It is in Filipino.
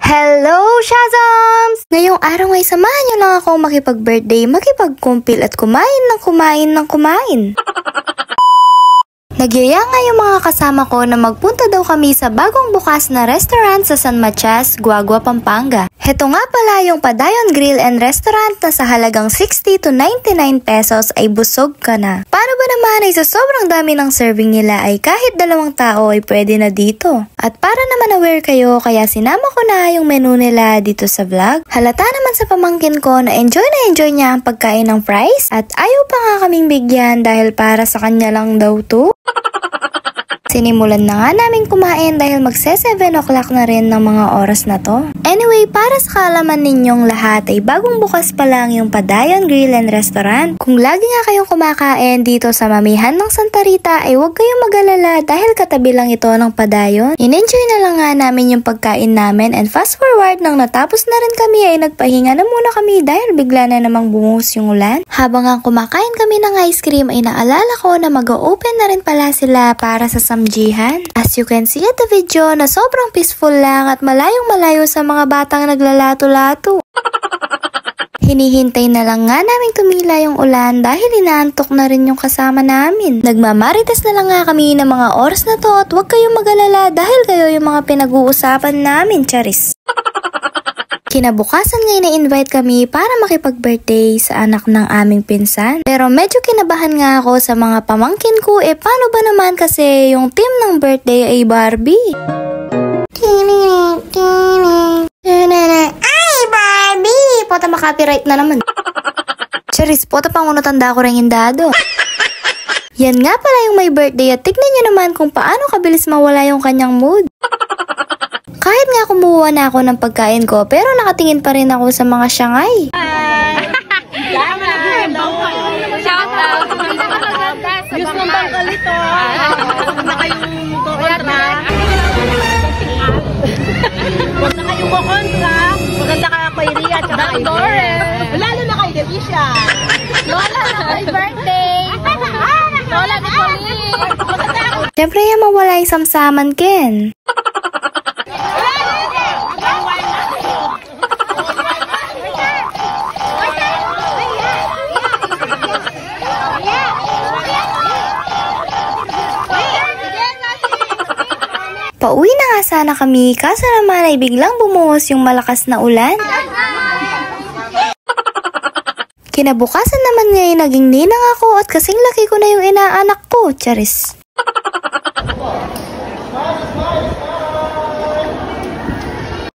Hello, Shazams! Ngayong araw ay samahan niyo lang ako makipag-birthday, makipag-kumpil at kumain. Nagyaya nga yung mga kasama ko na magpunta daw kami sa bagong bukas na restaurant sa San Matias, Guagua, Pampanga. Heto nga pala yung Padayon Grill and Restaurant na sa halagang 60 to 99 pesos ay busog ka na. Paano ba naman ay sa sobrang dami ng serving nila ay kahit 2 tao ay pwede na dito. At para naman aware kayo kaya sinama ko na yung menu nila dito sa vlog. Halata naman sa pamangkin ko na enjoy niya ang pagkain ng fries at ayaw pa nga kaming bigyan dahil para sa kanya lang daw to. Sinimulan na nga namin kumain dahil magse 7 o'clock na rin ng mga oras na to. Anyway, para sa kaalaman ninyong lahat ay bagong bukas pa lang yung Padayon Grill and Restaurant. Kung lagi nga kayong kumakain dito sa Mamihan ng Santa Rita ay huwag kayong mag-alala dahil katabi lang ito ng Padayon. In-enjoy na lang nga namin yung pagkain namin and fast forward nang natapos na rin kami ay nagpahinga na muna kami dahil bigla na namang bumuhos yung ulan. Habang ang kumakain kami ng ice cream ay naalala ko na mag-open na rin pala sila para sa Samjihan. As you can see at the video na sobrang peaceful lang at malayong-malayo sa mga batang naglalato-lato. Hinihintay na lang nga naming tumila yung ulan dahil inaantok na rin yung kasama namin. Nagmamarites na lang nga kami ng mga oras na to at huwag kayong mag-alala dahil kayo yung mga pinag-uusapan namin, charis. Kinabukasan ngayon na-invite kami para makipag-birthday sa anak ng aming pinsan. Pero medyo kinabahan nga ako sa mga pamangkin ko paano ba naman kasi yung team ng birthday ay Barbie. Ay, Barbie! Pota makapiright na naman. Charis, pota pangunotanda ko rin hindado. Yan nga pala yung may birthday at tignan nyo naman kung paano kabilis mawala yung kanyang mood. Kahit nga kumuha na ako ng pagkain ko, pero nakatingin pa rin ako sa mga Shanghai. Shout out! Diyos ng bangkal ito. Huwag na kayong kukontra. Huwag na kayong kukontra. Maganda ka kay Ria at kay Doris. Lalo na kay Devisha. Lola, happy birthday! Lola, di kami. Siyempre yan mawala yung samsaman, Ken. Pauwi na nga sana kami kaso naman ay biglang bumuhos yung malakas na ulan. Kinabukasan naman ngayon naging ninang ako at kasing laki ko na yung inaanak ko, charis.